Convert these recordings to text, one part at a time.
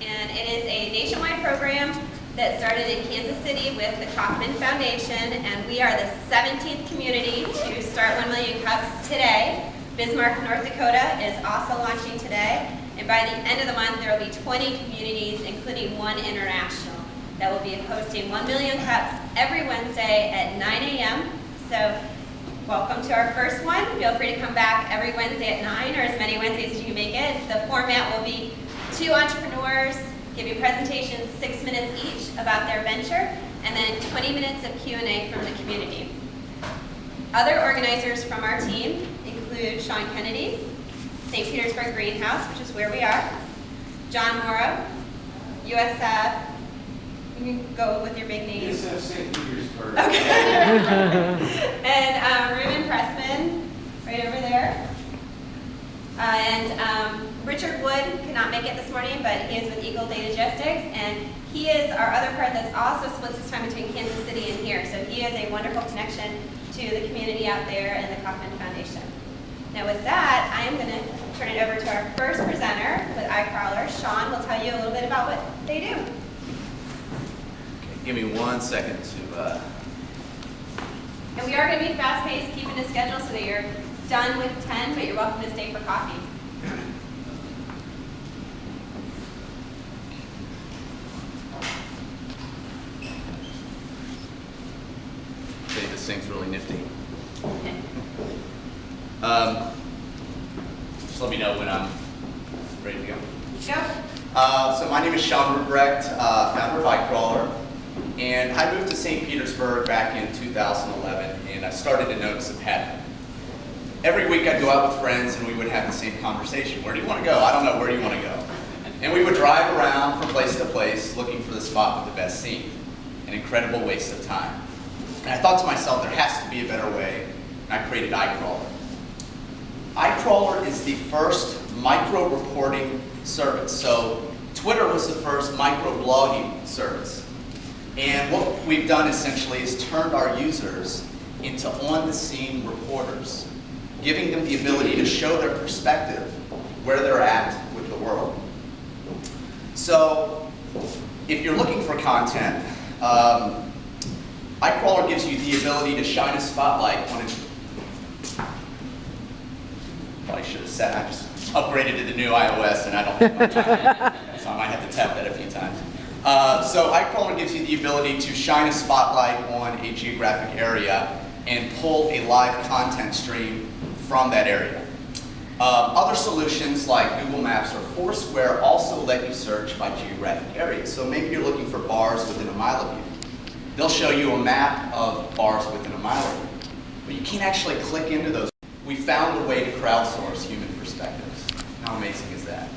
and it is a nationwide program that started in Kansas City with the Kauffman Foundation, and we are the 17th community to start 1 million cups today. Bismarck, North Dakota is also launching today, and by the end of the month there will be 20 communities, including one international, that will be hosting 1 million cups every Wednesday at 9 a.m. So welcome to our first one. Feel free to come back every Wednesday at 9 or as many Wednesdays as you can make it. The format will be 2 entrepreneurs give you presentations 6 minutes each about their venture, and then 20 minutes of Q&A from the community. Other organizers from our team include Sean Kennedy, St. Petersburg Greenhouse, which is where we are, John Morrow, USF, you can go with your big names. USF St. Petersburg. Okay. And Ruben Pressman, right over there. And Richard Wood could not make it this morning, but he is with Eagle Data Logistics, and he is our other part that's also splits his time between Kansas City and here. So he is a wonderful connection to the community out there and the Kauffman Foundation. Now with that, I am going to turn it over to our first presenter with Eyecrawler. Shaun will tell you a little bit about what they do. Okay, give me 1 second to... And we are going to be fast-paced, keeping the schedule so that you're done with 10, but you're welcome to stay for coffee. Okay, this thing's really nifty. Just let me know when I'm ready to go. Go. So my name is Shaun Rubrecht, founder of Eyecrawler, and I moved to St. Petersburg back in 2011, and I started to notice a pattern. Every week I'd go out with friends and we would have the same conversation. Where do you want to go? I don't know, where do you want to go? And we would drive around from place to place looking for the spot with the best scene. An incredible waste of time. And I thought to myself, there has to be a better way, and I created Eyecrawler. Eyecrawler is the first micro-reporting service. So Twitter was the first micro-blogging service. And what we've done essentially is turned our users into on-the-scene reporters, giving them the ability to show their perspective, where they're at with the world. So if you're looking for content, Eyecrawler gives you the ability to shine a spotlight on it. Probably should have said, I just upgraded to the new iOS and I don't have much time, so I might have to tap that a few times. So Eyecrawler gives you the ability to shine a spotlight on a geographic area and pull a live content stream from that area. Other solutions like Google Maps or Foursquare also let you search by geographic areas. So maybe you're looking for bars within a mile of you. They'll show you a map of bars within a mile of you. But you can't actually click into those. We found a way to crowdsource human perspectives. How amazing is that?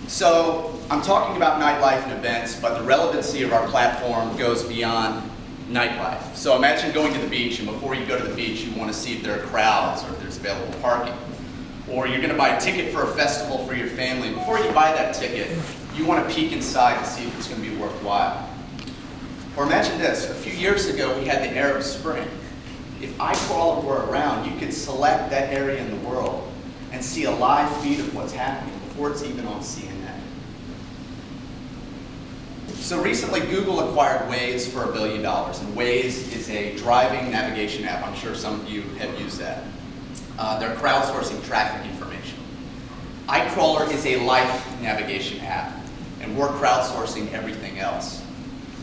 So I'm talking about nightlife and events, but the relevancy of our platform goes beyond nightlife. So imagine going to the beach, and before you go to the beach, you want to see if there are crowds or if there's available parking. Or you're going to buy a ticket for a festival for your family. Before you buy that ticket, you want to peek inside to see if it's going to be worthwhile. Or imagine this, a few years ago we had the Arab Spring. If Eyecrawler were around, you could select that area in the world and see a live feed of what's happening before it's even on CNN. So recently Google acquired Waze for $1 billion, and Waze is a driving navigation app. I'm sure some of you have used that. They're crowdsourcing traffic information. Eyecrawler is a life navigation app, and we're crowdsourcing everything else.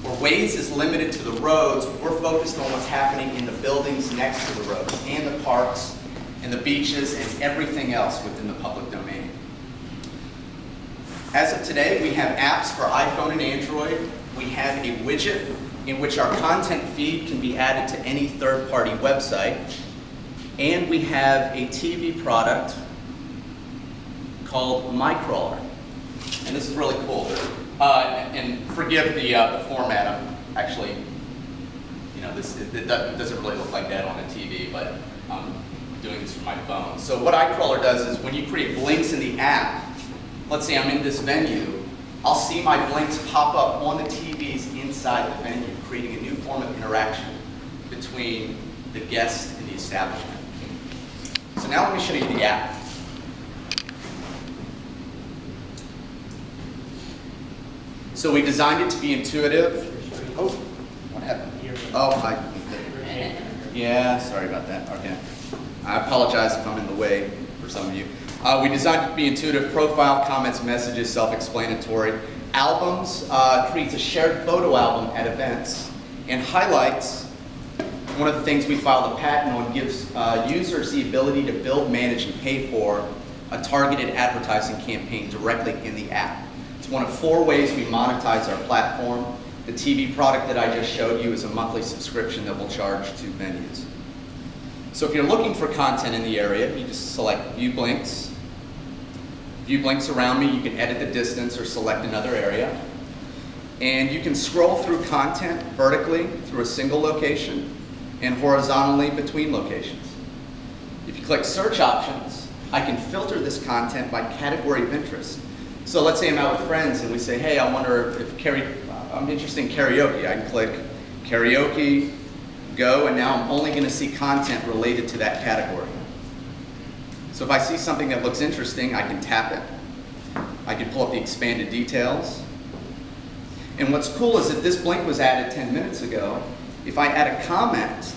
Where Waze is limited to the roads, we're focused on what's happening in the buildings next to the roads, and the parks, and the beaches, and everything else within the public domain. As of today, we have apps for iPhone and Android. We have a widget in which our content feed can be added to any third-party website. And we have a TV product called MyCrawler. And this is really cool. And forgive the format. I'm actually, it doesn't really look like that on a TV, but I'm doing this from my phone. So what Eyecrawler does is when you create blinks in the app, let's say I'm in this venue, I'll see my blinks pop up on the TVs inside the venue, creating a new form of interaction between the guest and the establishment. So now let me show you the app. So we designed it to be intuitive. Oh, what happened? Yeah, sorry about that. Okay. I apologize if I'm in the way for some of you. We designed it to be intuitive: profile, comments, messages, self-explanatory. Albums creates a shared photo album at events, and highlights. One of the things we filed a patent on gives users the ability to build, manage, and pay for a targeted advertising campaign directly in the app. It's one of 4 ways we monetize our platform. The TV product that I just showed you is a monthly subscription that we'll charge to venues. So if you're looking for content in the area, you just select View Blinks. View Blinks around me, you can edit the distance or select another area. And you can scroll through content vertically through a single location and horizontally between locations. If you click Search Options, I can filter this content by category of interest. So let's say I'm out with friends and we say, hey, I wonder if I'm interested in karaoke. I can click karaoke, go, and now I'm only going to see content related to that category. So if I see something that looks interesting, I can tap it. I can pull up the expanded details. And what's cool is that this blink was added 10 minutes ago. If I add a comment,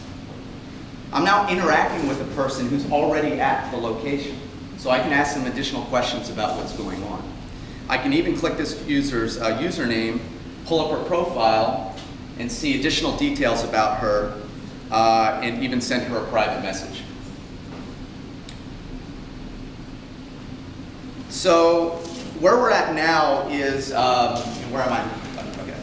I'm now interacting with a person who's already at the location. So I can ask them additional questions about what's going on. I can even click this user's username, pull up her profile, and see additional details about her, and even send her a private message. So where we're at now is, where am I? Okay.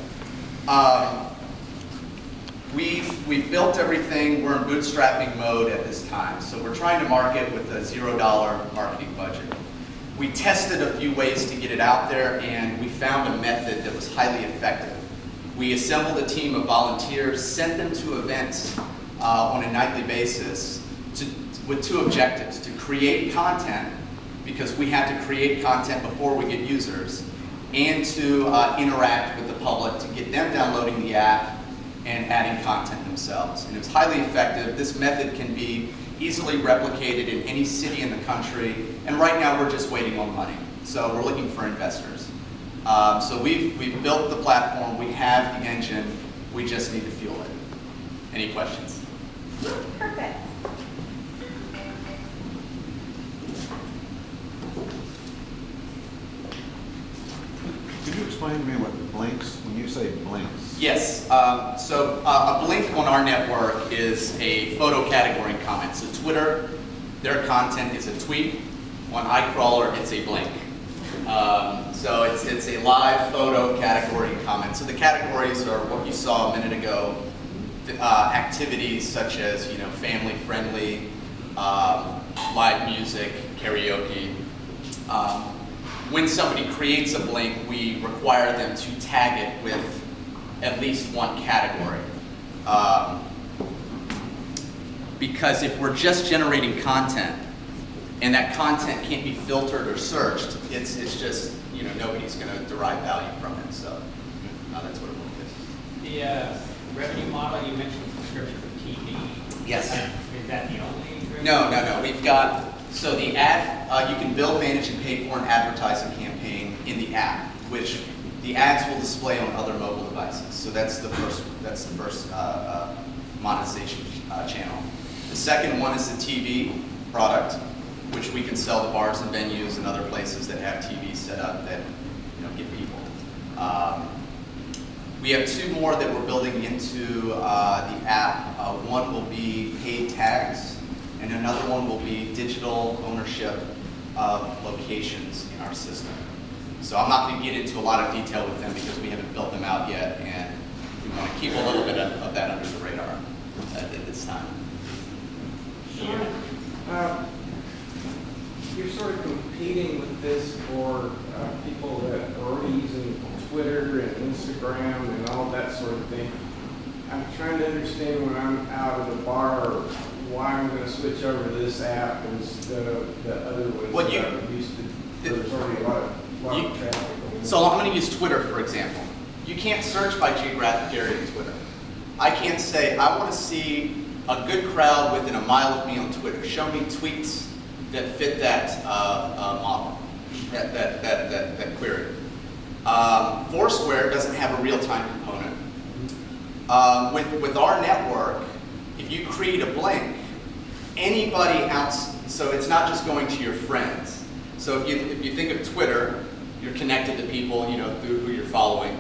We've built everything. We're in bootstrapping mode at this time. So we're trying to market with a $0 marketing budget. We tested a few ways to get it out there, and we found a method that was highly effective. We assembled a team of volunteers, sent them to events on a nightly basis with 2 objectives: to create content, because we have to create content before we get users, and to interact with the public to get them downloading the app and adding content themselves. And it was highly effective. This method can be easily replicated in any city in the country, and right now we're just waiting on money. So we're looking for investors. So we've built the platform, we have the engine, we just need to fuel it. Any questions? Perfect. Could you explain to me what blinks, when you say blinks? Yes, so a blink on our network is a photo category comment. So Twitter, their content is a tweet. On Eyecrawler, it's a blink. So it's a live photo category comment. So the categories are what you saw a minute ago, activities such as family friendly, live music, karaoke. When somebody creates a blink, we require them to tag it with at least one category. Because if we're just generating content and that content can't be filtered or searched, it's just, nobody's going to derive value from it. So that's what it is. The revenue model, you mentioned subscription for TV. Yes. Is that the only revenue? No. We've got, so the ad, you can build, manage, and pay for an advertising campaign in the app, which the ads will display on other mobile devices. So that's the first monetization channel. The second one is the TV product, which we can sell to bars and venues and other places that have TVs set up that get people. We have 2 more that we're building into the app. One will be paid tags, and another one will be digital ownership of locations in our system. So I'm not going to get into a lot of detail with them because we haven't built them out yet, and we want to keep a little bit of that under the radar at this time. Shaun, you're sort of competing with this for people that are already using Twitter and Instagram and all that sort of thing. I'm trying to understand when I'm out at a bar why I'm going to switch over to this app instead of the other ones that I'm used to. There's already a lot of traffic. So I'm going to use Twitter, for example. You can't search by geographic area in Twitter. I can't say, I want to see a good crowd within a mile of me on Twitter. Show me tweets that fit that model, that query. Foursquare doesn't have a real-time component. With our network, if you create a blink, anybody else, so it's not just going to your friends. So if you think of Twitter, you're connected to people, through who you're following.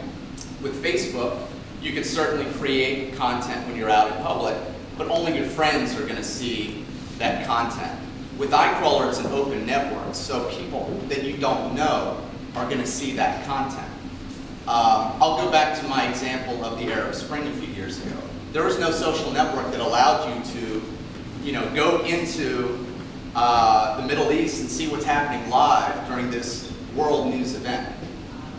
With Facebook, you can certainly create content when you're out in public, but only your friends are going to see that content. With Eyecrawler, it's an open network, so people that you don't know are going to see that content. I'll go back to my example of the Arab Spring a few years ago. There was no social network that allowed you to, go into the Middle East and see what's happening live during this world news event.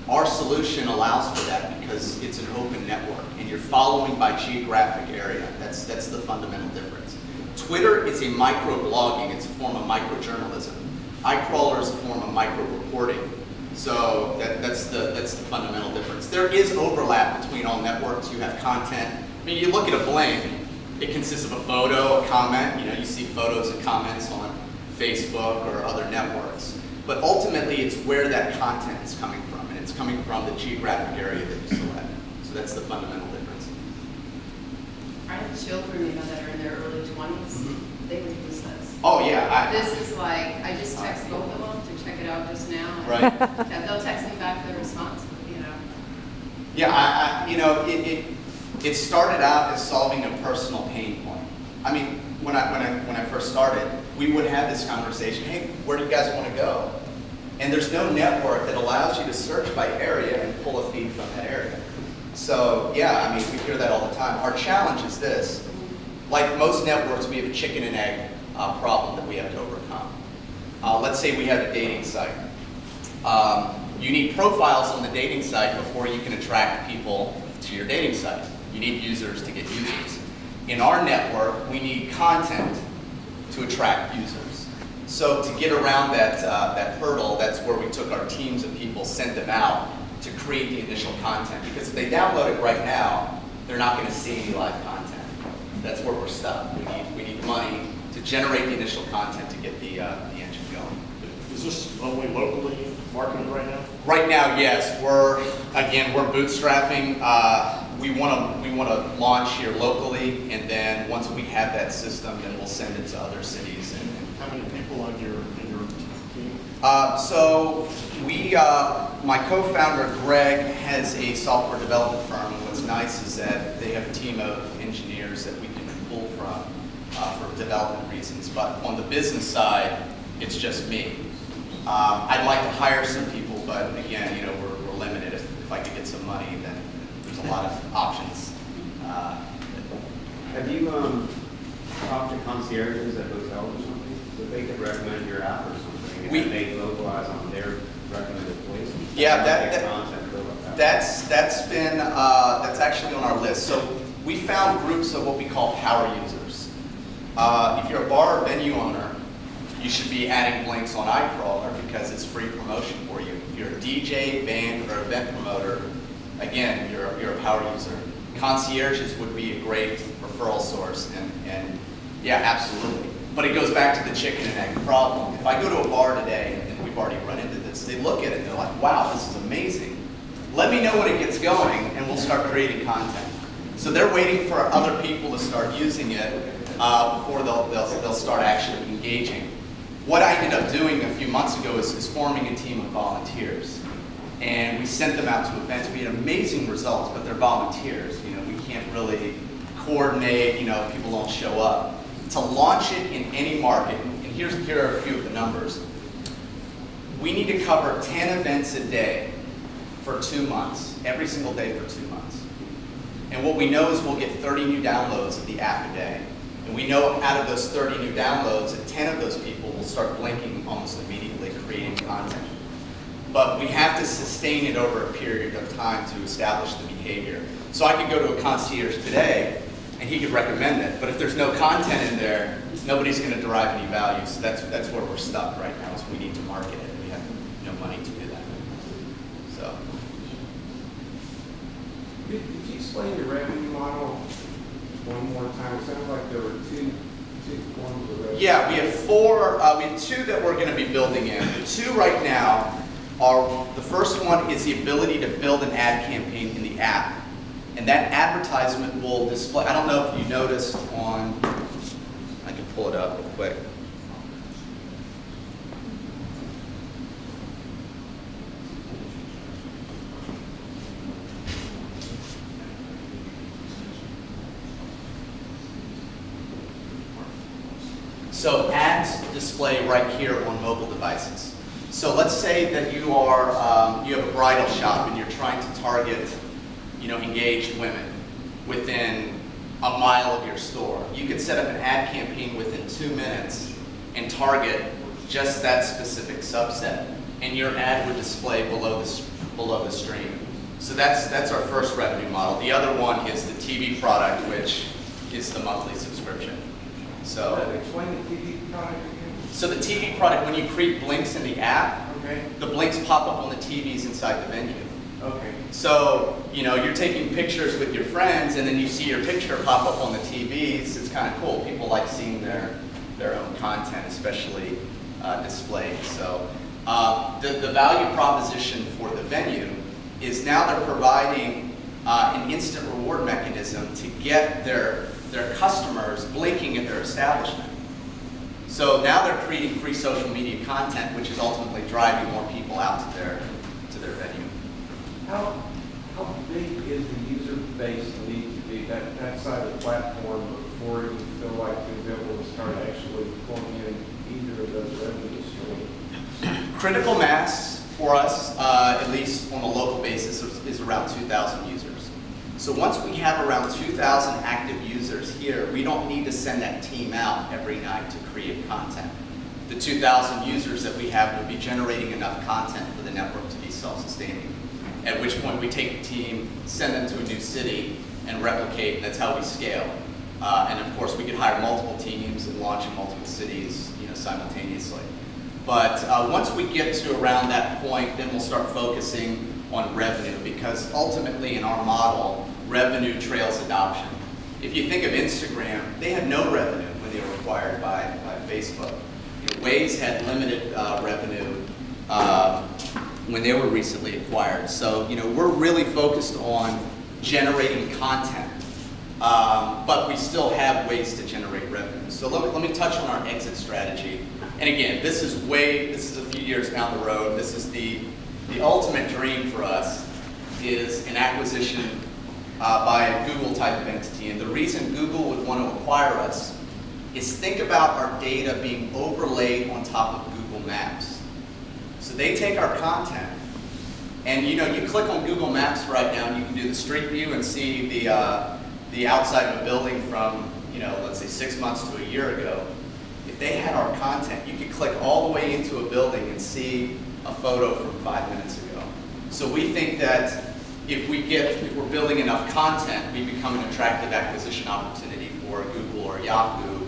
Our solution allows for that because it's an open network and you're following by geographic area. That's the fundamental difference. Twitter is a micro-blogging, it's a form of micro-journalism. Eyecrawler is a form of micro-reporting. So that's the fundamental difference. There is overlap between all networks. You have content. I mean, you look at a blink, it consists of a photo, a comment. You see photos and comments on Facebook or other networks. But ultimately, it's where that content is coming from, and it's coming from the geographic area that you select. So that's the fundamental difference. I have children, that are in their early 20s. They would use this. Oh yeah. This is like, I just text both of them to check it out just now. and Right. They'll text me back their response, Yeah, it started out as solving a personal pain point. I mean, when I first started, we would have this conversation, hey, where do you guys want to go? And there's no network that allows you to search by area and pull a feed from that area. So yeah, we hear that all the time. Our challenge is this. Like most networks, we have a chicken and egg problem that we have to overcome. Let's say we have a dating site. You need profiles on the dating site before you can attract people to your dating site. You need users to get users. In our network, we need content to attract users. So to get around that hurdle, that's where we took our teams of people, sent them out to create the initial content. Because if they download it right now, they're not going to see any live content. That's where we're stuck. We need money to generate the initial content to get the engine going. Is this only locally marketed right now? Right now, yes. We're bootstrapping. We want to launch here locally, and then once we have that system, then we'll send it to other cities. And How many people on your team? So my co-founder Greg has a software development firm. And what's nice is that they have a team of engineers that we can pull from for development reasons. But on the business side, it's just me. I'd like to hire some people, but again, we're limited. If I could get some money, then there's a lot of options. Have you talked to concierges at hotels or something, so they could recommend your app or something, and then they localize on their recommended places? Yeah, that's that's actually on our list. So we found groups of what we call power users. If you're a bar or venue owner, you should be adding blinks on Eyecrawler because it's free promotion for you. If you're a DJ, band, or event promoter, again, you're a power user. Concierges would be a great referral source, and yeah, absolutely. But it goes back to the chicken and egg problem. If I go to a bar today, and we've already run into this, they look at it and they're like, wow, this is amazing. Let me know when it gets going, and we'll start creating content. So they're waiting for other people to start using it before they'll start actually engaging. What I ended up doing a few months ago is forming a team of volunteers. And we sent them out to events. We had amazing results, but they're volunteers. We can't really coordinate, people don't show up. To launch it in any market, and here are a few of the numbers. We need to cover 10 events a day for 2 months, every single day for 2 months. And what we know is we'll get 30 new downloads of the app a day. And we know out of those 30 new downloads, that 10 of those people will start blinking almost immediately, creating content. But we have to sustain it over a period of time to establish the behavior. So I could go to a concierge today, and he could recommend it. But if there's no content in there, nobody's going to derive any value. So that's where we're stuck right now, is we need to market it. We have no money to do that. So. Could you explain your revenue model one more time? It sounds like there were two forms of revenue. Yeah, we have four. We have two that we're going to be building in. The two right now The first one is the ability to build an ad campaign in the app. And that advertisement will display, I don't know if you noticed on, I can pull it up real quick. So ads display right here on mobile devices. So let's say that you have a bridal shop and you're trying to target, engaged women within a mile of your store. You could set up an ad campaign within 2 minutes and target just that specific subset, and your ad would display below the stream. So that's our first revenue model. The other one is the TV product, which is the monthly subscription. So Explain the TV product again. So the TV product, when you create blinks in the app, Okay. the blinks pop up on the TVs inside the venue. Okay. So, you're taking pictures with your friends and then you see your picture pop up on the TVs. It's kind of cool. People like seeing their own content, especially displayed. So the value proposition for the venue is now they're providing an instant reward mechanism to get their customers blinking at their establishment. So now they're creating free social media content, which is ultimately driving more people out to their venue. How big is the user base need to be that side of the platform before you feel like you'll be able to start actually pulling in either of those revenue streams? Critical mass for us, at least on a local basis, is around 2,000 users. So once we have around 2,000 active users here, we don't need to send that team out every night to create content. The 2,000 users that we have will be generating enough content for the network to be self-sustaining. At which point we take the team, send them to a new city, and replicate, and that's how we scale. And of course, we could hire multiple teams and launch in multiple cities, simultaneously. But once we get to around that point, then we'll start focusing on revenue, because ultimately in our model, revenue trails adoption. If you think of Instagram, they had no revenue when they were acquired by Facebook. Waze had limited revenue when they were recently acquired. So, we're really focused on generating content, but we still have ways to generate revenue. So let me touch on our exit strategy. And again, this is a few years down the road. This is the ultimate dream for us, is an acquisition by a Google type of entity. And the reason Google would want to acquire us is, think about our data being overlaid on top of Google Maps. So they take our content, and you click on Google Maps right now and you can do the street view and see the outside of a building from, let's say 6 months to a year ago. If they had our content, you could click all the way into a building and see a photo from 5 minutes ago. So we think that if we're building enough content, we become an attractive acquisition opportunity for Google or Yahoo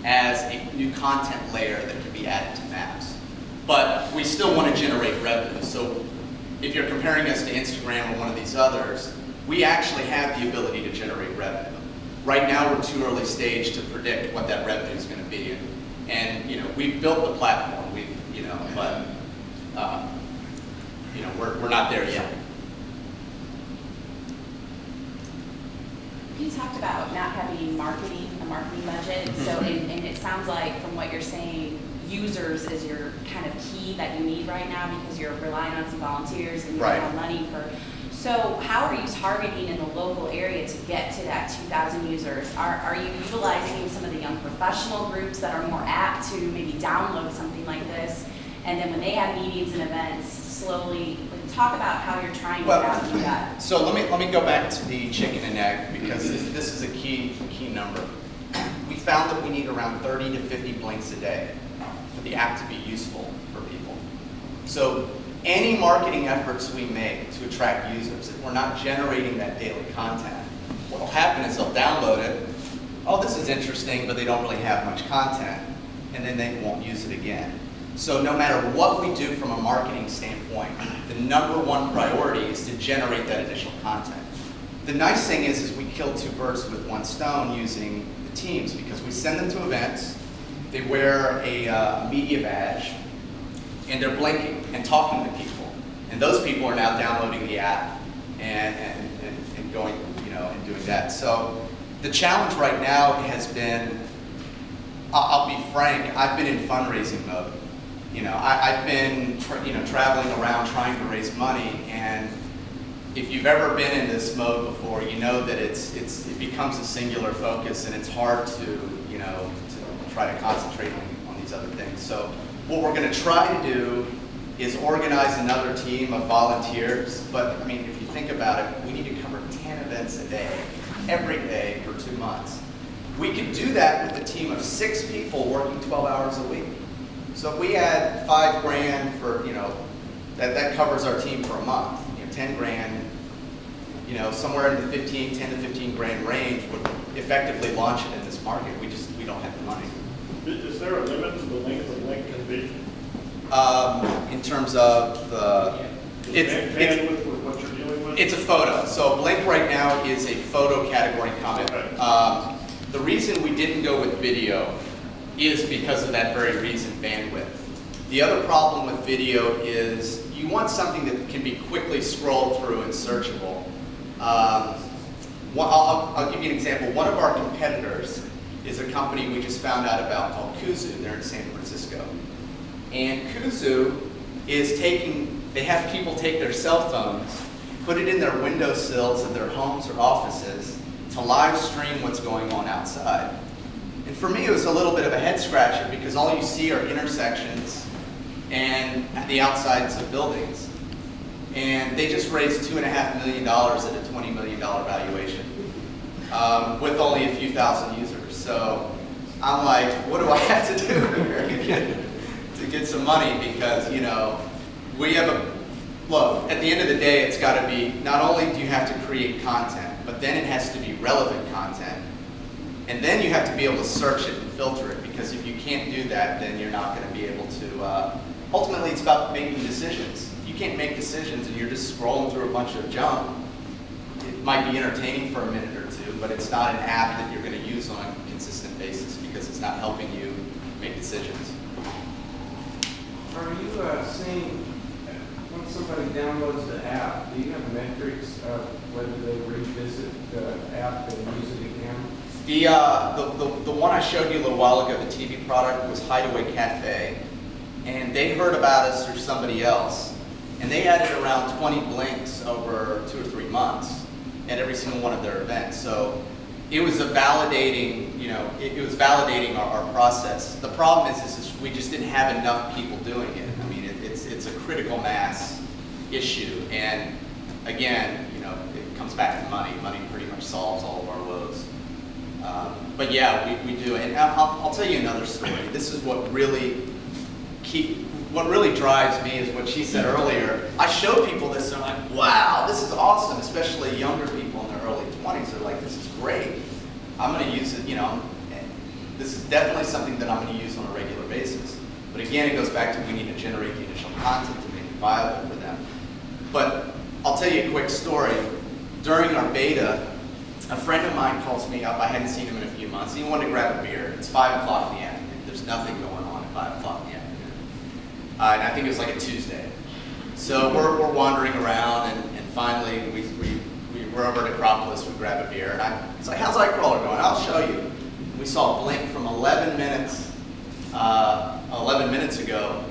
as a new content layer that can be added to Maps. But we still want to generate revenue. So if you're comparing us to Instagram or one of these others, we actually have the ability to generate revenue. Right now, we're too early stage to predict what that revenue is going to be. And we've built the platform, but we're not there yet. You talked about not having a marketing budget. So, and it sounds like from what you're saying, users is your kind of key that you need right now, because you're relying on some volunteers and you don't have money for. So how are you targeting in the local area to get to that 2,000 users? Are you utilizing some of the young professional groups that are more apt to maybe download something like this, and then when they have meetings and events, slowly talk about how you're trying to do that? So let me go back to the chicken and egg, because this is a key number. We found that we need around 30 to 50 blinks a day for the app to be useful for people. So any marketing efforts we make to attract users, if we're not generating that daily content, what will happen is they'll download it. Oh, this is interesting, but they don't really have much content, and then they won't use it again. So no matter what we do from a marketing standpoint, the number one priority is to generate that additional content. The nice thing is we kill two birds with one stone using the teams, because we send them to events, they wear a media badge, and they're blinking and talking to people. And those people are now downloading the app and going, and doing that. So the challenge right now has been, I'll be frank, I've been in fundraising mode. I've been traveling around trying to raise money, and if you've ever been in this mode before, you know that it becomes a singular focus, and it's hard to to try to concentrate on these other things. So what we're going to try to do is organize another team of volunteers. But I mean, if you think about it, we need to cover 10 events a day, every day for 2 months. We could do that with a team of 6 people working 12 hours a week. So if we had $5 grand for, that covers our team for a month. 10 grand, somewhere in the 10 to 15 grand range would effectively launch it in this market. We don't have the money. Is there a limit to the length the link can be? In terms of the bandwidth with what you're dealing with? It's a photo. So Blink right now is a photo category comment. Okay. The reason we didn't go with video is because of that very reason, bandwidth. The other problem with video is you want something that can be quickly scrolled through and searchable. I'll give you an example. One of our competitors is a company we just found out about called Kuzu. They're in San Francisco. And Kuzu is they have people take their cell phones, put it in their windowsills of their homes or offices to live stream what's going on outside. And for me, it was a little bit of a head scratcher because all you see are intersections and the outsides of buildings. And they just raised $2.5 million at a $20 million valuation with only a few thousand users. So I'm like, what do I have to do here to get some money? Because, we have look, at the end of the day, it's got to be, not only do you have to create content, but then it has to be relevant content. And then you have to be able to search it and filter it, because if you can't do that, then you're not going to be able to, ultimately it's about making decisions. If you can't make decisions and you're just scrolling through a bunch of junk, it might be entertaining for a minute or two, but it's not an app that you're going to use on a consistent basis because it's not helping you make decisions. Are you saying when somebody downloads the app, do you have metrics of whether they revisit the app and use it again? The one I showed you a little while ago, the TV product, was Hideaway Cafe. And they heard about us through somebody else. And they added around 20 blinks over 2 or 3 months at every single one of their events. So it was validating, it was validating our process. The problem is we just didn't have enough people doing it. I mean, it's a critical mass issue. And again, it comes back to money. Money pretty much solves all of our woes. But yeah, we do. And I'll tell you another story. This is what really drives me is what she said earlier. I show people this and I'm like, wow, this is awesome, especially younger people in their early 20s. They're like, this is great. I'm going to use it, this is definitely something that I'm going to use on a regular basis. But again, it goes back to we need to generate the initial content to make it viable for them. But I'll tell you a quick story. During our beta, a friend of mine calls me up. I hadn't seen him in a few months. He wanted to grab a beer. It's 5 o'clock in the afternoon. There's nothing going on at 5 o'clock in the afternoon. And I think it was like a Tuesday. So we're wandering around, and finally we're over at Acropolis. We grab a beer, and it's like, how's Eyecrawler going? I'll show you. We saw a blink from 11 minutes ago,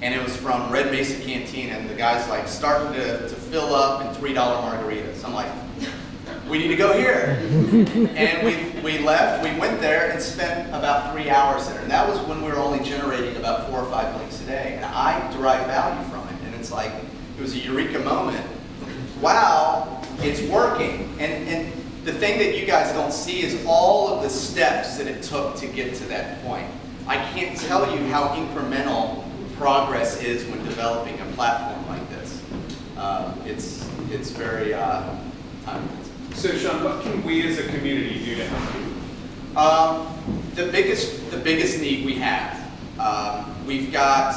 and it was from Red Mesa Cantina, and the guy's like starting to fill up in $3 margaritas. I'm like, we need to go here. And we left, we went there and spent about 3 hours there. And that was when we were only generating about 4 or 5 blinks a day. And I derived value from it. And it's like, it was a eureka moment. Wow, it's working. And the thing that you guys don't see is all of the steps that it took to get to that point. I can't tell you how incremental progress is when developing a platform like this. It's very time-intensive. So Shaun, what can we as a community do to help you? The biggest need we have, we've got,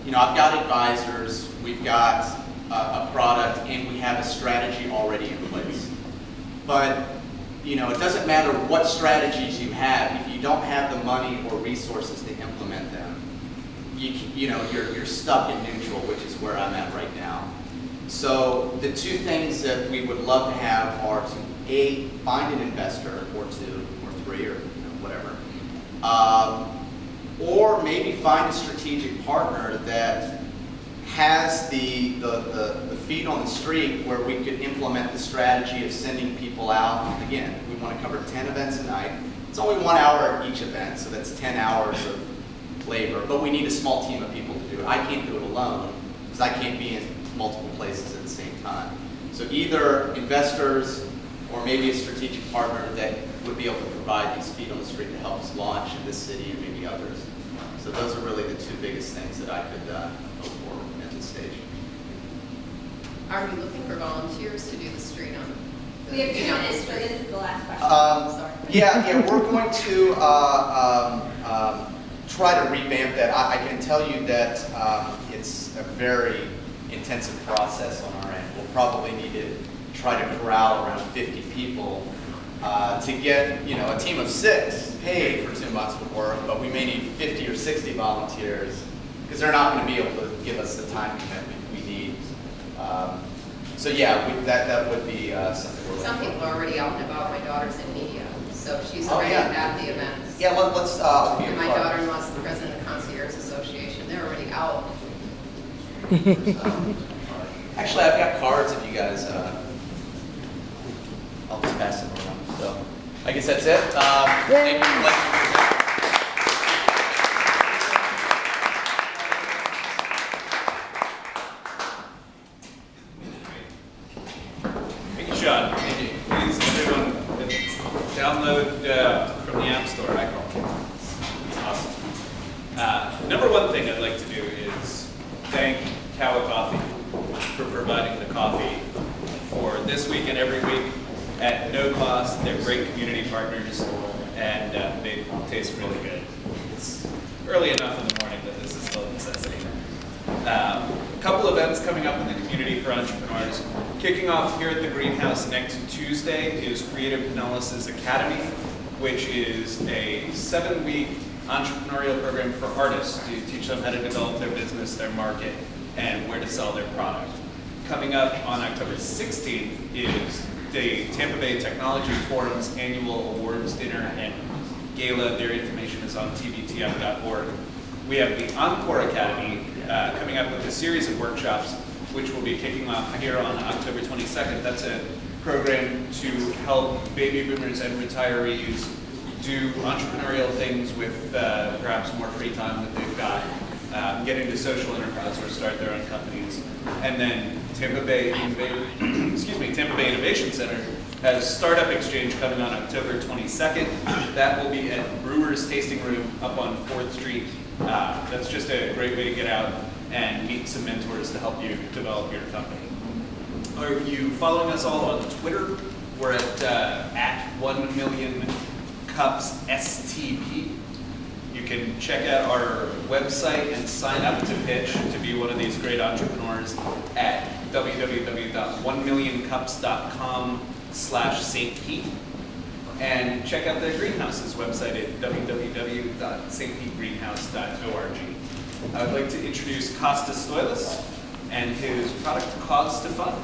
I've got advisors, we've got a product, and we have a strategy already in place. But, it doesn't matter what strategies you have if you don't have the money or resources to implement them. you're stuck in neutral, which is where I'm at right now. So the two things that we would love to have are to A, find an investor, or two, or three, or whatever, or maybe find a strategic partner that has the feet on the street where we could implement the strategy of sending people out. Again, we want to cover 10 events a night. It's only 1 hour each event, so that's 10 hours of labor, but we need a small team of people to do it. I can't do it alone because I can't be in multiple places at the same time. So either investors or maybe a strategic partner that would be able to provide these feet on the street to help us launch in this city and maybe others. So those are really the two biggest things that I could hope for at this stage. Are you looking for volunteers to do the street on? We have 2 minutes, so this is the last question. Sorry. Yeah, we're going to try to revamp that. I can tell you that it's a very intensive process on our end. We'll probably need to try to corral around 50 people to get a team of 6 paid for 2 months of work, but we may need 50 or 60 volunteers because they're not going to be able to give us the time commitment we need. So yeah, that would be something we're Some looking people for. are already out and about. My daughter's in media, so she's Oh, already yeah. at the events. Yeah, let's be a And my part. daughter-in-law's the president of the Concierge Association. They're already out. Actually, I've got cards if you guys, I'll just pass them around. So I guess that's it. Thank you for letting me present. Thank you, Shaun. Please, everyone, download from the App Store, Eyecrawler. It's awesome. Number one thing I'd like to do is thank Cowa Coffee for providing the coffee for this week and every week at no cost. They're great community partners, and they taste really good. It's early enough in the morning that this is still a necessity. A couple events coming up in the community for entrepreneurs. Kicking off here at the Greenhouse next Tuesday is Creative Analysis Academy, which is a 7-week entrepreneurial program for artists to teach them how to develop their business, their market, and where to sell their product. Coming up on October 16th is the Tampa Bay Technology Forum's annual awards dinner and gala. Their information is on tbtf.org. We have the Encore Academy coming up with a series of workshops, which will be kicking off here on October 22nd. That's a program to help baby boomers and retirees do entrepreneurial things with perhaps more free time that they've got, get into social enterprise or start their own companies. And then Tampa Bay Innovation Center has Startup Exchange coming on October 22nd. That will be at Brewer's Tasting Room up on 4th Street. That's just a great way to get out and meet some mentors to help you develop your company. Are you following us all on Twitter? We're at 1 million cups STP. You can check out our website and sign up to pitch to be one of these great entrepreneurs at www.1millioncups.com/St. Pete. And check out the Greenhouse's website at www.stpetegreenhouse.org. I would like to introduce Kostas Stoilas and his product CauseToFund.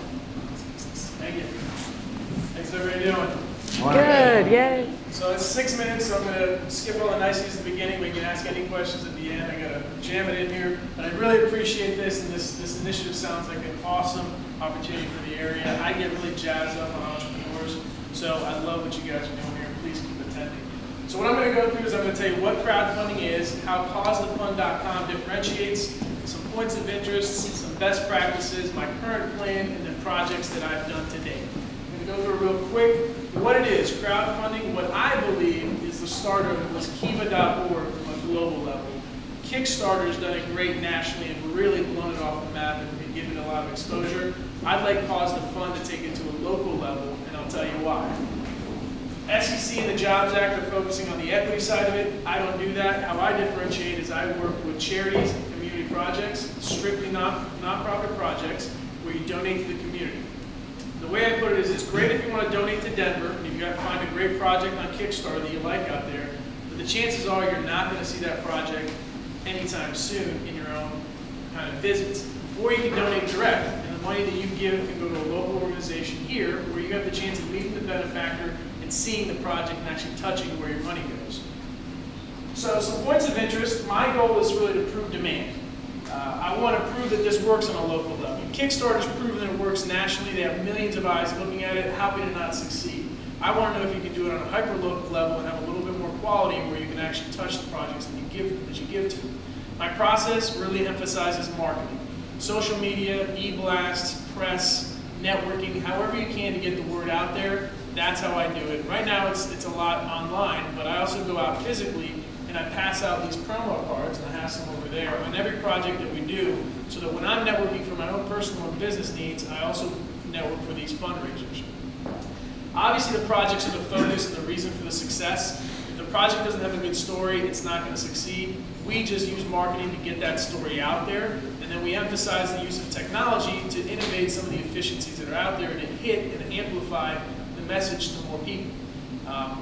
Thank you. Thanks, everybody doing? Good, yay. So it's 6 minutes, so I'm going to skip all the niceties at the beginning. We can ask any questions at the end. I got to jam it in here. But I really appreciate this, and this initiative sounds like an awesome opportunity for the area. I get really jazzed up on entrepreneurs, so I love what you guys are doing here. Please keep attending. So what I'm going to go through is I'm going to tell you what crowdfunding is, how CauseToFund.com differentiates, some points of interest, some best practices, my current plan, and then projects that I've done to date. I'm going to go through real quick what it is. Crowdfunding, what I believe is the starter was Kiva.org from a global level. Kickstarter's done it great nationally and really blown it off the map and given it a lot of exposure. I'd like CauseToFund to take it to a local level, and I'll tell you why. SEC and the Jobs Act are focusing on the equity side of it. I don't do that. How I differentiate is I work with charities and community projects, strictly nonprofit projects, where you donate to the community. The way I put it is it's great if you want to donate to Denver, and if you have to find a great project on Kickstarter that you like out there, but the chances are you're not going to see that project anytime soon in your own kind of visits. Or you can donate direct, and the money that you give can go to a local organization here where you have the chance of meeting the benefactor and seeing the project and actually touching where your money goes. So some points of interest. My goal is really to prove demand. I want to prove that this works on a local level. Kickstarter's proven that it works nationally. They have millions of eyes looking at it. How can it not succeed? I want to know if you can do it on a hyper-local level and have a little bit more quality where you can actually touch the projects that you give to. My process really emphasizes marketing. Social media, e-blasts, press, networking, however you can to get the word out there, that's how I do it. Right now it's a lot online, but I also go out physically and I pass out these promo cards, and I have some over there, on every project that we do, so that when I'm networking for my own personal and business needs, I also network for these fundraisers. Obviously the projects are the focus and the reason for the success. If the project doesn't have a good story, it's not going to succeed. We just use marketing to get that story out there, and then we emphasize the use of technology to innovate some of the efficiencies that are out there and to hit and amplify the message to more people.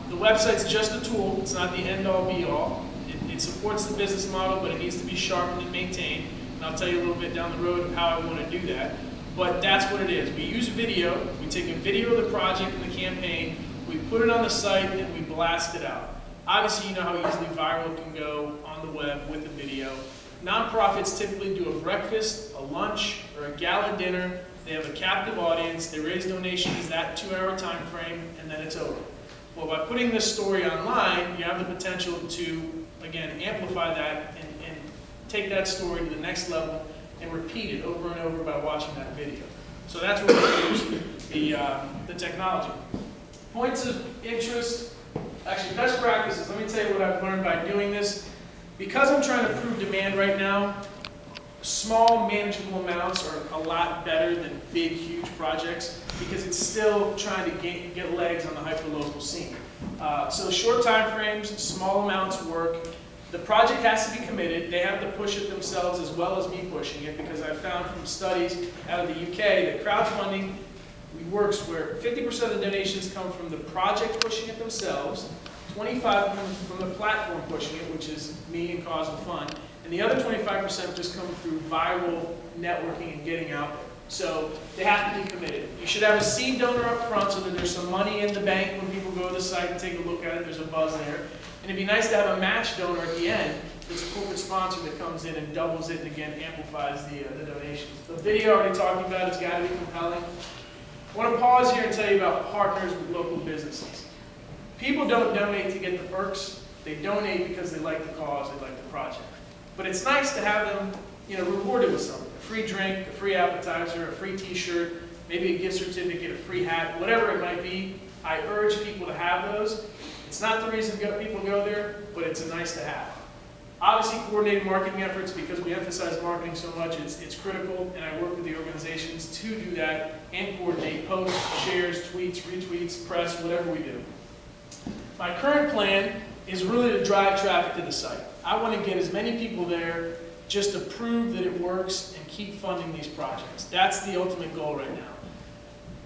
The website's just a tool. It's not the end-all, be-all. It supports the business model, but it needs to be sharpened and maintained. And I'll tell you a little bit down the road of how I want to do that. But that's what it is. We use video. We take a video of the project and the campaign. We put it on the site, and we blast it out. Obviously, you know how easily viral can go on the web with a video. Nonprofits typically do a breakfast, a lunch, or a gala dinner. They have a captive audience. They raise donations that 2-hour time frame, and then it's over. Well, by putting this story online, you have the potential to, again, amplify that and take that story to the next level and repeat it over and over by watching that video. So that's where we use the technology. Points of interest, actually best practices. Let me tell you what I've learned by doing this. Because I'm trying to prove demand right now, small, manageable amounts are a lot better than big, huge projects because it's still trying to get legs on the hyper-local scene. So short time frames, small amounts work. The project has to be committed. They have to push it themselves as well as me pushing it because I found from studies out of the UK that crowdfunding works where 50% of the donations come from the project pushing it themselves, 25% from the platform pushing it, which is me and CauseToFund, and the other 25% just come through viral networking and getting out there. So they have to be committed. You should have a seed donor up front so that there's some money in the bank when people go to the site and take a look at it. There's a buzz there. And it'd be nice to have a match donor at the end. There's a corporate sponsor that comes in and doubles it and again amplifies the donations. The video I already talked about, it's got to be compelling. I want to pause here and tell you about partners with local businesses. People don't donate to get the perks. They donate because they like the cause, they like the project. But it's nice to have them, rewarded with something. A free drink, a free appetizer, a free t-shirt, maybe a gift certificate, a free hat, whatever it might be. I urge people to have those. It's not the reason people go there, but it's a nice to have. Obviously, coordinated marketing efforts, because we emphasize marketing so much, it's critical, and I work with the organizations to do that and coordinate posts, shares, tweets, retweets, press, whatever we do. My current plan is really to drive traffic to the site. I want to get as many people there just to prove that it works and keep funding these projects. That's the ultimate goal right now.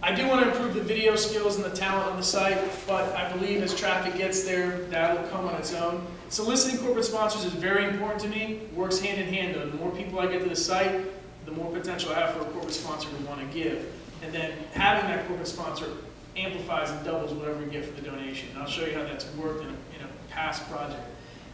I do want to improve the video skills and the talent on the site, but I believe as traffic gets there, that'll come on its own. Soliciting corporate sponsors is very important to me. Works hand in hand though. The more people I get to the site, the more potential I have for a corporate sponsor to want to give. And then having that corporate sponsor amplifies and doubles whatever we get for the donation. And I'll show you how that's worked in a past project.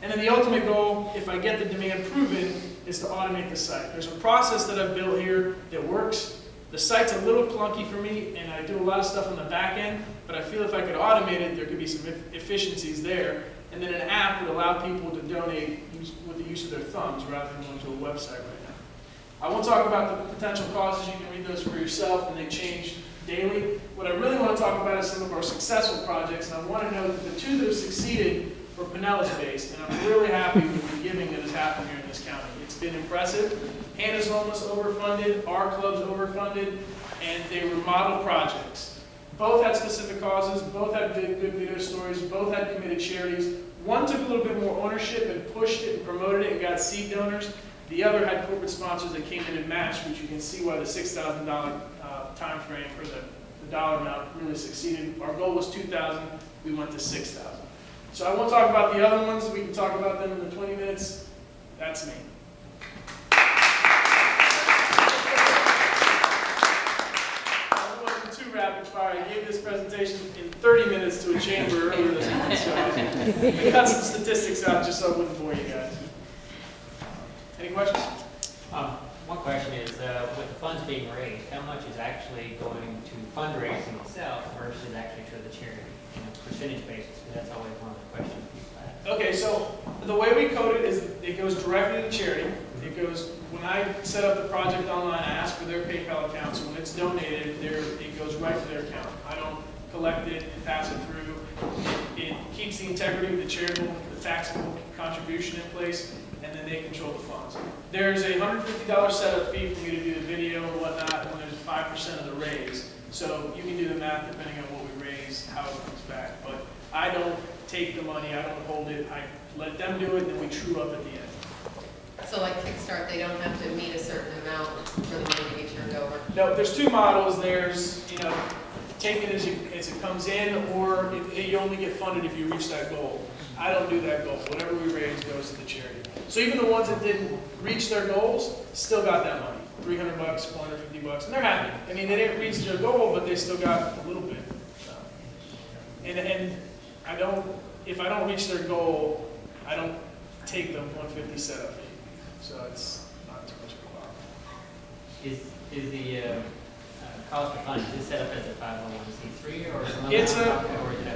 And then the ultimate goal, if I get the demand proven, is to automate the site. There's a process that I've built here that works. The site's a little clunky for me, and I do a lot of stuff on the back end, but I feel if I could automate it, there could be some efficiencies there. And then an app would allow people to donate with the use of their thumbs rather than going to a website right now. I won't talk about the potential causes. You can read those for yourself, and they change daily. What I really want to talk about is some of our successful projects, and I want to know that the two that have succeeded were Pinellas based, and I'm really happy with the giving that has happened here in this county. It's been impressive. Hannah's Home was overfunded, our club's overfunded, and they were model projects. Both had specific causes, both had good video stories, both had committed charities. One took a little bit more ownership and pushed it and promoted it and got seed donors. The other had corporate sponsors that came in and matched, which you can see why the $6,000 time frame or the dollar amount really succeeded. Our goal was $2,000, we went to $6,000. So I won't talk about the other ones, we can talk about them in the 20 minutes That's me. I wasn't too rapid fire. I gave this presentation in 30 minutes to a chamber earlier this month, so I got some statistics out just so I wouldn't bore you guys. Any questions? One question is, with the funds being raised, how much is actually going to fundraising itself versus actually to the charity? Percentage basis, because that's always one of the questions people ask. Okay, so the way we code it is it goes directly to charity. It goes, when I set up the project online, I ask for their PayPal account, so when it's donated, it goes right to their account. I don't collect it and pass it through. It keeps the integrity of the charitable, the taxable contribution in place, and then they control the funds. There's a $150 setup fee for me to do the video and whatnot, and there's 5% of the raise. So you can do the math depending on what we raise, how it comes back. But I don't take the money, I don't hold it, I let them do it, and then we true up at the end. So like Kickstart, they don't have to meet a certain amount for the money to get turned over? No, there's two models. There's, take it as it comes in, or you only get funded if you reach that goal. I don't do that goal. Whatever we raise goes to the charity. So even the ones that didn't reach their goals still got that money. $300, $450, and they're happy. I mean, they didn't reach their goal, but they still got a little bit. So. And I don't, if I don't reach their goal, I don't take the $150 setup fee. So it's not too much of a problem. Is the CauseToFund, is it set up as a 501c3 or is It's it a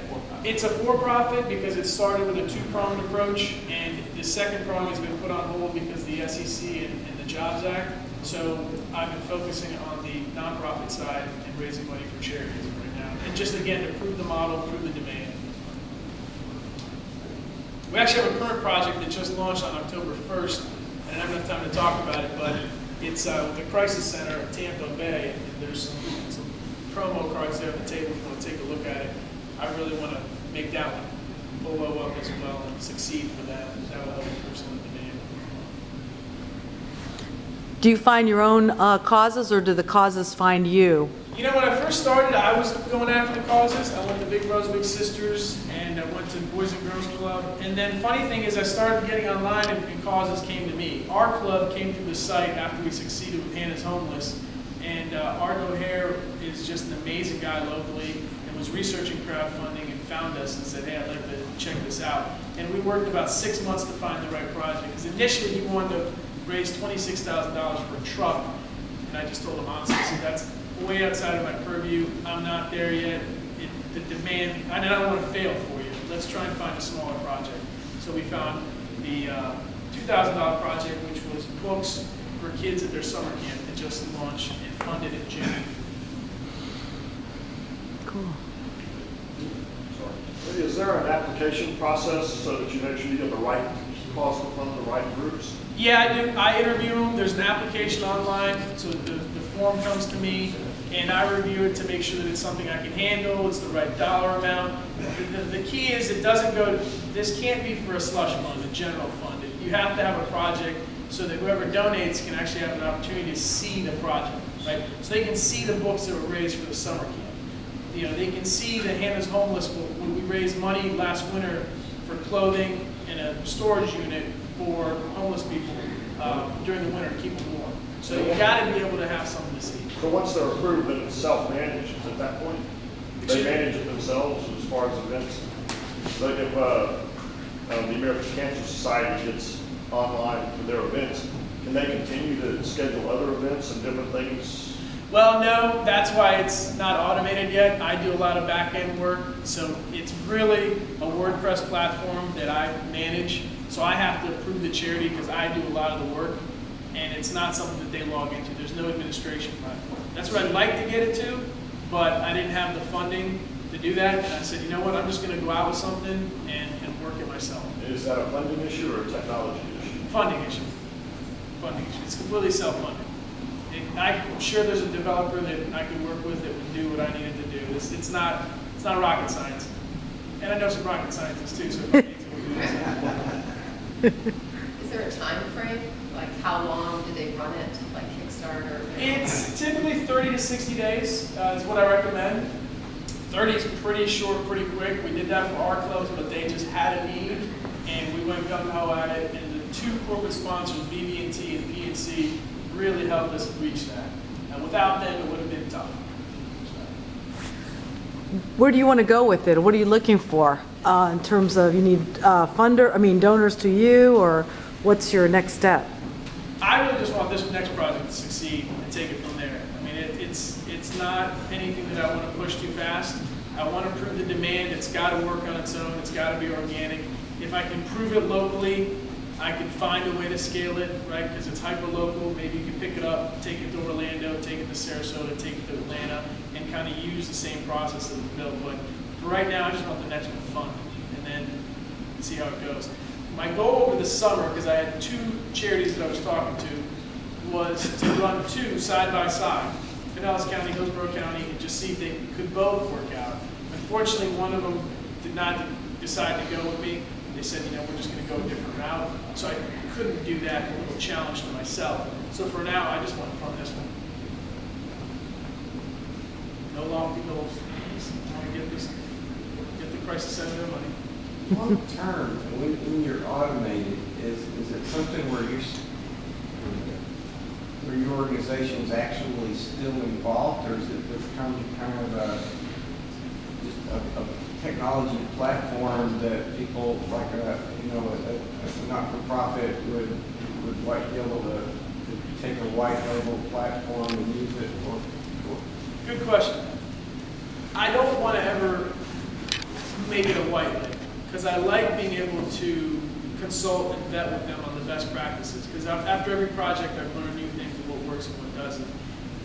for-profit? It's a for-profit because it started with a two-pronged approach, and the second prong has been put on hold because the SEC and the Jobs Act. So I've been focusing on the nonprofit side and raising money for charities right now. And just again, to prove the model, prove the demand. We actually have a current project that just launched on October 1st. I don't have enough time to talk about it, but it's the Crisis Center at Tampa Bay. And there's some promo cards there at the table if you want to take a look at it. I really want to make that one blow up as well and succeed for that. That will help improve some of the demand. Do you find your own causes, or do the causes find you? You know, when I first started, I was going after the causes. I went to Big Brothers Big Sisters, and I went to Boys and Girls Club. And then funny thing is I started getting online, and causes came to me. Our club came through the site after we succeeded with Hannah's Homeless. And Art O'Hare is just an amazing guy locally and was researching crowdfunding and found us and said, hey, I'd like to check this out. And we worked about 6 months to find the right project. Because initially he wanted to raise $26,000 for a truck. And I just told him, honestly, so that's way outside of my purview. I'm not there yet. The demand, I don't want to fail for you. Let's try and find a smaller project. So we found the $2,000 project, which was books for kids at their summer camp that just launched and funded in June. Cool. Is there an application process so that you make sure you get the right CauseToFund, the right groups? Yeah, I do. I interview them. There's an application online, so the form comes to me, and I review it to make sure that it's something I can handle, it's the right dollar amount. The key is it doesn't go, this can't be for a slush fund, a general fund. You have to have a project so that whoever donates can actually have an opportunity to see the project, right? So they can see the books that were raised for the summer camp. You know, they can see the Hannah's Homeless book when we raised money last winter for clothing and a storage unit for homeless people during the winter to keep them warm. So you got to be able to have something to see. So once they're approved, then it's self-managed at that point? They manage it themselves as far as events? Like if the American Cancer Society gets online for their events, can they continue to schedule other events and different things? Well, no, that's why it's not automated yet. I do a lot of back-end work, so it's really a WordPress platform that I manage. So I have to approve the charity because I do a lot of the work, and it's not something that they log into. There's no administration platform. That's what I'd like to get it to, but I didn't have the funding to do that. And I said, you know what, I'm just going to go out with something and work it myself. Is that a funding issue or a technology issue? Funding issue. Funding issue. It's completely self-funded. I'm sure there's a developer that I could work with that would do what I needed to do. It's not rocket science. And I know some rocket scientists too, so if I need to, we'll do this. Is there a time frame? Like how long do they run it? Like Kickstarter? It's typically 30 to 60 days is what I recommend. 30 is pretty short, pretty quick. We did that for our clubs, but they just had a need, and we went gung-ho at it, and two corporate sponsors, BB&T and PNC, really helped us reach that. And without them, it would have been tough. Where do you want to go with it? What are you looking for in terms of you need donors to you, or what's your next step? I really just want this next project to succeed and take it from there. I mean, it's not anything that I want to push too fast. I want to prove the demand. It's got to work on its own. It's got to be organic. If I can prove it locally, I can find a way to scale it, right? Because it's hyper-local. Maybe you can pick it up, take it to Orlando, take it to Sarasota, take it to Atlanta, and kind of use the same process that was built. But for right now, I just want the next one fun, and then see how it goes. My goal over the summer, because I had two charities that I was talking to, was to run two side by side, Pinellas County, Hillsborough County, and just see if they could both work out. Unfortunately, one of them did not decide to go with me. They said, we're just going to go a different route. So I couldn't do that, a little challenge to myself. So for now, I just want to fund this one. No lofty goals. Just want to get the crisis center their money. Long term, when you're automated, is it something where your organization is actually still involved, or is it become kind of just a technology platform that people like a not-for-profit would be able to take a white label platform and use it for? Good question. I don't want to ever make it a white label, because I like being able to consult and vet with them on the best practices, because after every project I've learned new things of what works and what doesn't.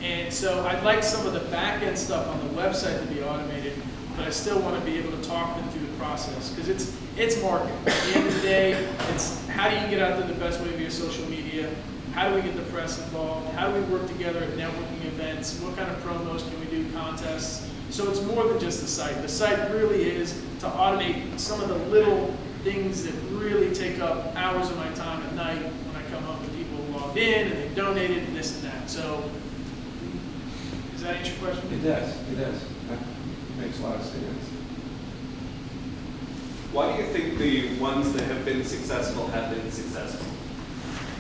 And so I'd like some of the back-end stuff on the website to be automated, but I still want to be able to talk them through the process, because it's marketing. At the end of the day, it's how do you get out there the best way via social media? How do we get the press involved? How do we work together at networking events? What kind of promos can we do, contests? So it's more than just the site. The site really is to automate some of the little things that really take up hours of my time at night when I come home and people logged in and they donated and this and that. So does that answer your question? It does. That makes a lot of sense. Why do you think the ones that have been successful have been successful?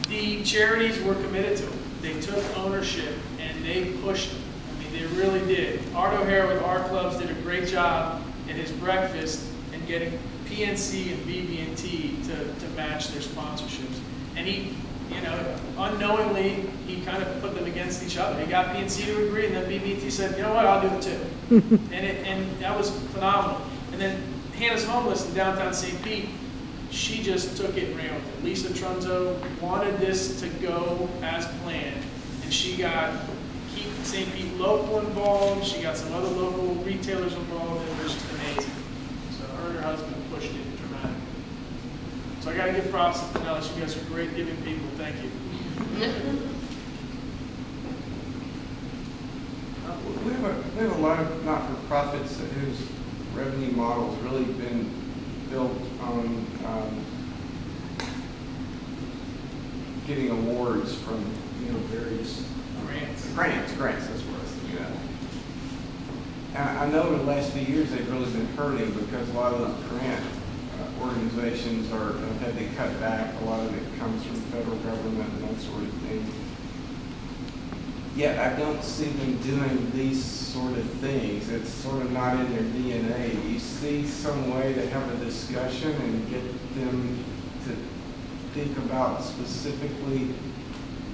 The charities were committed to it. They took ownership and they pushed it. I mean, they really did. Art O'Hara with Art Clubs did a great job at his breakfast and getting PNC and BB&T to match their sponsorships. And he, unknowingly, he kind of put them against each other. He got PNC to agree, and then BB&T said, you know what, I'll do it too. and that was phenomenal. And then Hannah's Homeless in downtown St. Pete, she just took it and ran with it. Lisa Trunzo wanted this to go as planned, and she got St. Pete local involved, she got some other local retailers involved, and it was just amazing. So her and her husband pushed it dramatically. So I got to give props to Pinellas. You guys are great giving people. Thank you. We have a lot of not-for-profits whose revenue model has really been built on getting awards from various grants. That's what I was thinking of. And I know in the last few years they've really been hurting because a lot of those grant organizations have had to cut back. A lot of it comes from federal government and that sort of thing. Yet I don't see them doing these sort of things. It's sort of not in their DNA. You see some way to have a discussion and get them to think about specifically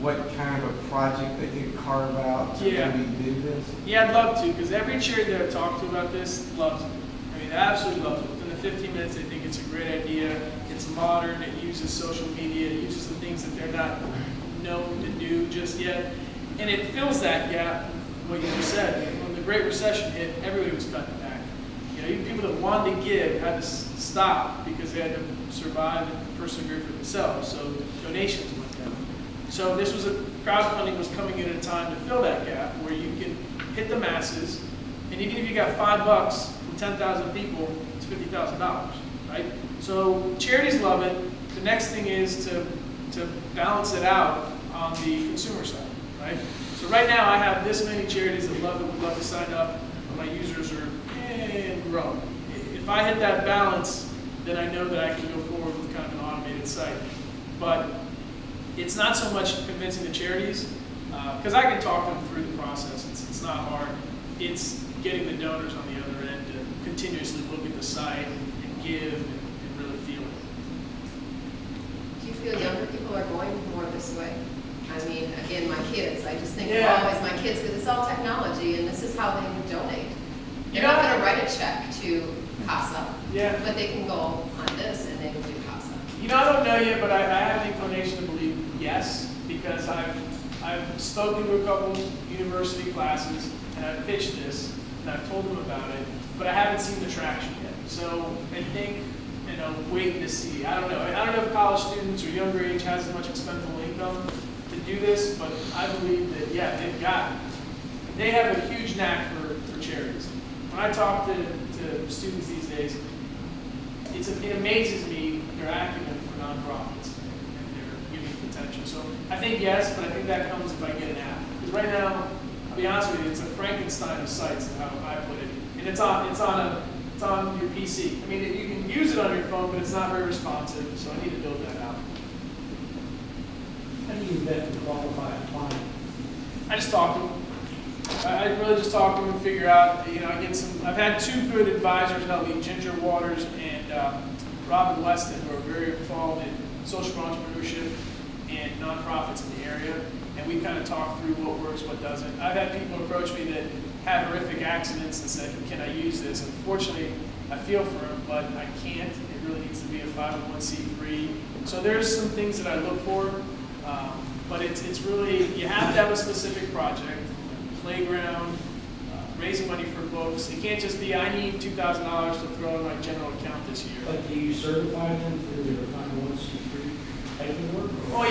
what kind of a project they could carve out to maybe do this? Yeah, I'd love to, because every charity that I've talked to about this loves it. I mean, absolutely loves it. Within the 15 minutes, they think it's a great idea. It's modern. It uses social media. It uses the things that they're not known to do just yet. And it fills that gap, what you just said. When the Great Recession hit, everybody was cutting back. Even people that wanted to give had to stop because they had to survive and persevere for themselves. So donations went down. So this was crowdfunding was coming in at a time to fill that gap where you can hit the masses, and even if you got $5 from 10,000 people, it's $50,000, right? So charities love it. The next thing is to balance it out on the consumer side, right? So right now I have this many charities that love it, would love to sign up, but my users are growing. If I hit that balance, then I know that I can go forward with kind of an automated site. But it's not so much convincing the charities, because I can talk them through the process. It's not hard. It's getting the donors on the other end to continuously look at the site and give and really feel it. Do you feel younger people are going more this way? I mean, again, my kids, I just think of Yeah. always my kids, because it's all technology, and this is how they donate. You They're know- not gonna write a check to CASA, Yeah. but they can go on this and they can do CASA. You know, I don't know yet, but I have an inclination to believe yes, because I've spoken to a couple university classes, and I've pitched this, and I've told them about it, but I haven't seen the traction yet. So I think, waiting to see. I don't know. I don't know if college students or younger age has as much expendable income to do this, but I believe that, yeah, they have a huge knack for charities. When I talk to students these days, it amazes me their acumen for nonprofits and their giving potential. So I think yes, but I think that comes if I get an app. Because right now, I'll be honest with you, it's a Frankenstein of sites, is how I put it. And it's on your PC. I mean, you can use it on your phone, but it's not very responsive. So I need to build that out. How do you vet and qualify a client? I just talk to them. I really just talk to them and figure out, I've had two good advisors help me, Ginger Waters and Robin Weston, who are very involved in social entrepreneurship and nonprofits in the area. And we kind of talk through what works, what doesn't. I've had people approach me that had horrific accidents and said, can I use this? Unfortunately, I feel for them, but I can't. It really needs to be a 501c3. So there's some things that I look for, but it's really, you have to have a specific project, playground, raising money for books. It can't just be, I need $2,000 to throw in my general account this year. But do you certify them for their 501c3 type of work? Oh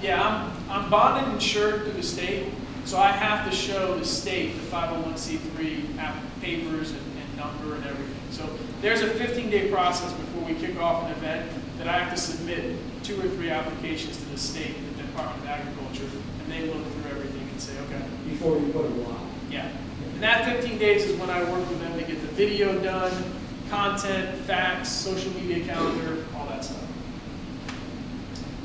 yeah. I'm bonded and insured through the state, so I have to show the state the 501c3 papers and number and everything. So there's a 15-day process before we kick off an event that I have to submit 2 or 3 applications to the state, the Department of Agriculture, and they look through everything and say, okay. Before you put it on? Yeah. And that 15 days is when I work with them to get the video done, content, facts, social media calendar, all that stuff.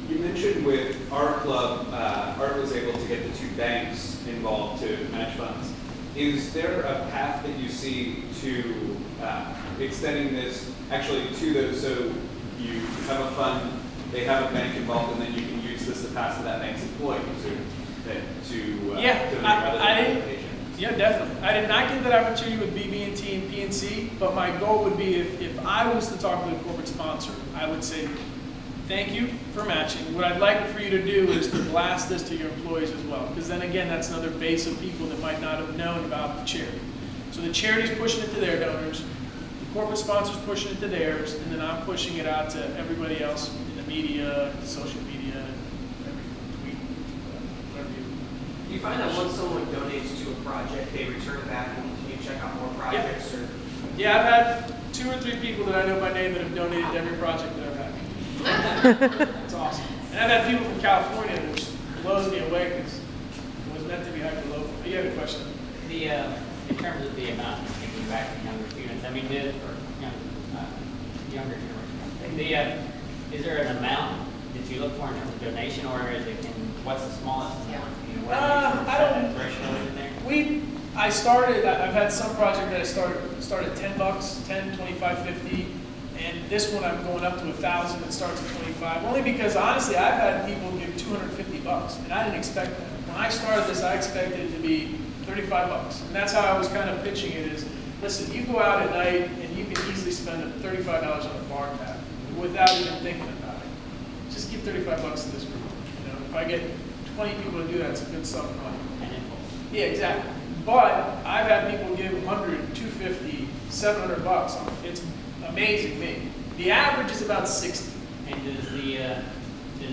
You mentioned with our club, Art was able to get the 2 banks involved to match funds. Is there a path that you see to extending this actually to those, so you have a fund, they have a bank involved, and then you can use this to pass to that bank's employees Yeah, definitely. I did not get that opportunity with BB&T and PNC, but my goal would be if I was to talk with a corporate sponsor, I would say, thank you for matching. What I'd like for you to do is to blast this to your employees as well, because then again, that's another base of people that might not have known about the charity. So the charity's pushing it to their donors, the corporate sponsor's pushing it to theirs, and then I'm pushing it out to everybody else in the media, social media, everything, whatever you. Do you find that once someone donates to a project, they return it back and continue to check out more projects? Yeah. Or? Yeah, I've had 2 or 3 people that I know by name that have donated to every project that I've had. It's awesome. And I've had people from California, which blows me away because it was meant to be hyper-local. But you have a question? In terms of the amount, thinking back to younger students, I mean, younger generation, is there an amount that you look for in terms of donation, or is it what's the smallest amount? I don't. Threshold in there? I've had some project that I started $10, 10, 25, 50. And this one I'm going up to 1,000. It starts at 25. Only because honestly, I've had people give $250, and I didn't expect that. When I started this, I expected it to be $35, and that's how I was kind of pitching it. Is listen, you go out at night and you can easily spend $35 on a bar tab without even thinking about it. Just give $35 to this group. If I get 20 people to do that, it's a good sum of money. Yeah, exactly. But I've had people give $100, $250, $700. It's amazing me. The average is about 60. And does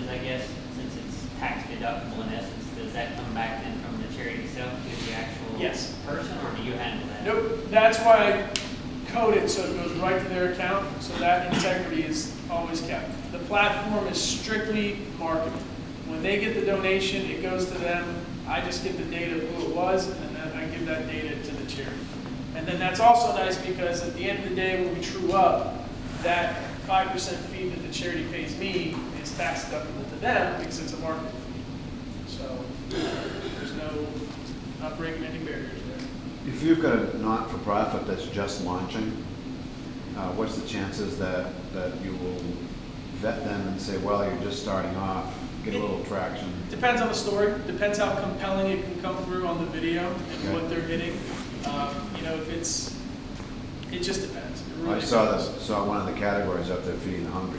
I guess, since it's tax deductible in essence, does that come back then from the charity itself to the actual person, or do you handle that? Nope. That's why I code it so it goes right to their account, so that integrity is always kept. The platform is strictly marketing. When they get the donation, it goes to them. I just get the data of who it was, and then I give that data to the charity. And then that's also nice because at the end of the day, when we true up, that 5% fee that the charity pays me is tax deductible to them because it's a marketing fee. So there's not breaking any barriers there. If you've got a not-for-profit that's just launching, what's the chances that you will vet them and say, well, you're just starting off, get a little traction? Depends on the story. Depends how compelling it can come through on the video and what they're hitting. You know, it just depends. It really I saw one of the categories up there, Feeding the Hungry.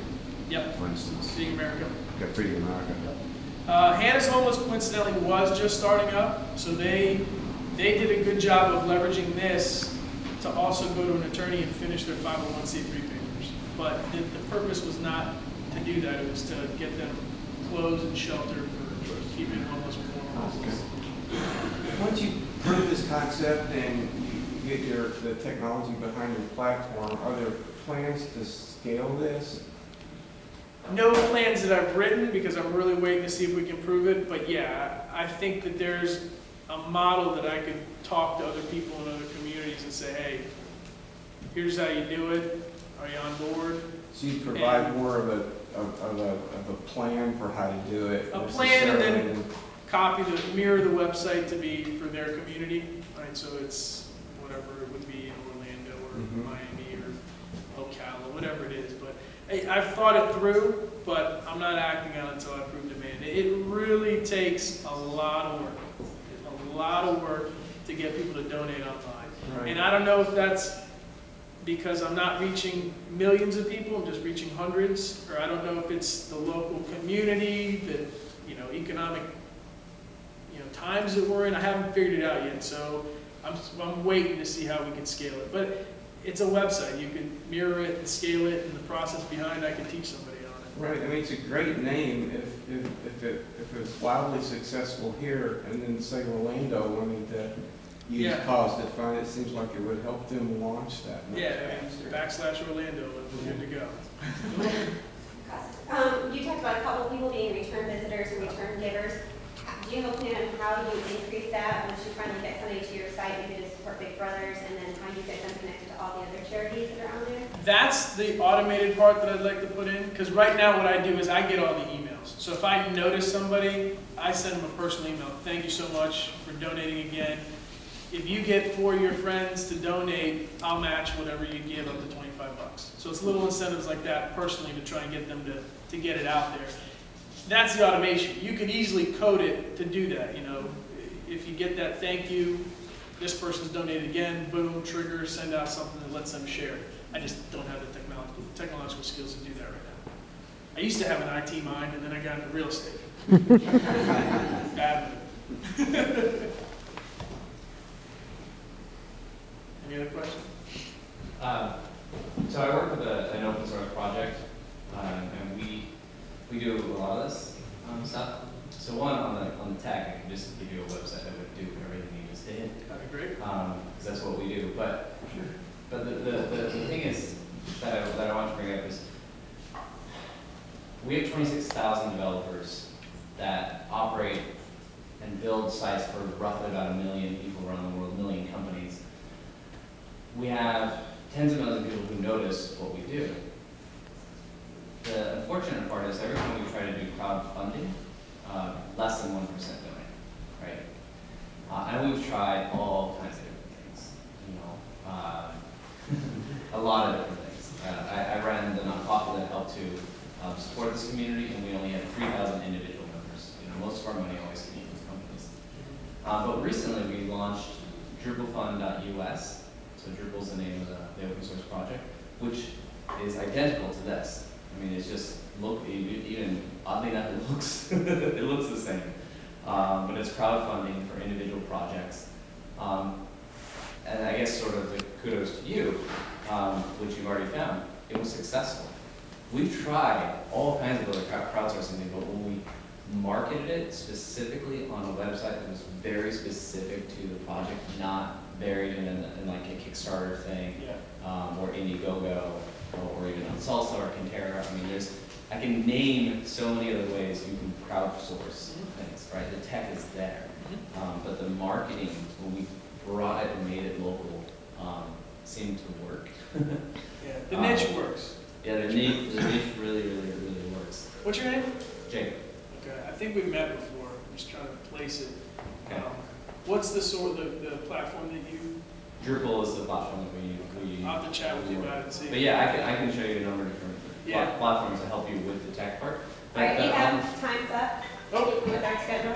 Yep. For instance. Feeding America. Got Feeding America. Hannah's Homeless coincidentally was just starting up, so they did a good job of leveraging this to also go to an attorney and finish their 501c3 papers. But the purpose was not to do that, it was to get them clothes and shelter for keeping homeless people homeless. Once you prove this concept and you get the technology behind your platform, are there plans to scale this? No plans that I've written because I'm really waiting to see if we can prove it. But yeah, I think that there's a model that I could talk to other people in other communities and say, hey, here's how you do it. Are you on board? So you provide more of a plan for how to do it. A plan and then mirror the website to be for their community. Right, so it's whatever it would be in Orlando or Miami or Ocala, whatever it is. But I've thought it through, but I'm not acting on it until I prove demand. It really takes a lot of work to get people to donate online. Right. And I don't know if that's because I'm not reaching millions of people, I'm just reaching hundreds, or I don't know if it's the local community, the economic times that we're in. I haven't figured it out yet, so I'm waiting to see how we can scale it. But it's a website. You can mirror it and scale it, and the process behind it, I can teach somebody on it. Right. I mean, it's a great name if it's wildly successful here, and then say Orlando wanting to use CauseToFund, it seems like it would help them launch that. Yeah, / Orlando, and we're good to go. You talked about a couple of people being return visitors and return givers. Do you have a plan on how you increase that once you finally get somebody to your site, maybe to support Big Brothers, and then how you get them connected to all the other charities that are on there? That's the automated part that I'd like to put in, because right now what I do is I get all the emails. So if I notice somebody, I send them a personal email. Thank you so much for donating again. If you get 4 of your friends to donate, I'll match whatever you give up to $25. So it's little incentives like that personally to try and get them to get it out there. That's the automation. You could easily code it to do that. If you get that thank you, this person's donated again, boom, trigger, send out something that lets them share it. I just don't have the technological skills to do that right now. I used to have an IT mind, and then I got into real estate. Bad with it. Any other questions? So I work with an open source project, and we do a lot of this stuff. So one, on the tech, I can just give you a website that would do everything you just did. That'd be great. Because that's what we do. But the thing is that I want to bring up is we have 26,000 developers that operate and build sites for roughly about 1 million people around the world, 1 million companies. We have tens of millions of people who notice what we do. The unfortunate part is every time we try to do crowdfunding, less than 1% donate, right? And we've tried all kinds of different things, a lot of different things. I ran the nonprofit that helped to support this community, and we only had 3,000 individual members. Most of our money always came from companies. But recently we launched DrupalFund.us. So Drupal's the name of the open source project, which is identical to this. I mean, it's just even oddly enough, it looks it looks the same, but it's crowdfunding for individual projects. And I guess sort of the kudos to you, which you've already found, it was successful. We've tried all kinds of other crowdsourcing things, but when we marketed it specifically on a website that was very specific to the project, not buried in like a Kickstarter thing, or Indiegogo, or even on Salsa or Quintera. I mean, I can name so many other ways you can crowdsource things, right? The tech is there, but the marketing, when we brought it and made it local, seemed to work. Yeah, the niche works. Yeah, the niche really works. What's your name? Jake. Okay, I think we've met before, I'm just trying to place it. Okay. What's the the platform that you, Drupal is the platform that we I'll have to chat with you about it and see. But yeah, I can show you a number of different Yeah. platforms to help you with the tech part. All right, we have time's up. Oh. With our schedule.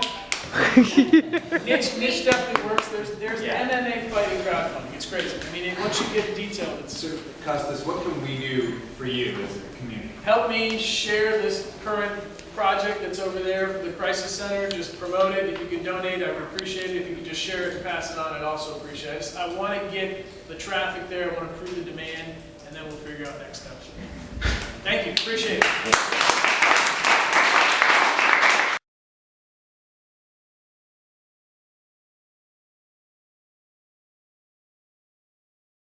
Niche definitely works. There's Yeah. MMA fighting crowdfunding. It's crazy. I mean, once you get detailed, it's So, Kostas, what can we do for you as a community? help me share this current project that's over there for the crisis center. Just promote it. If you could donate, I would appreciate it. If you could just share it and pass it on, I'd also appreciate it. I want to get the traffic there. I want to improve the demand, and then we'll figure out next steps. Thank you. Appreciate it.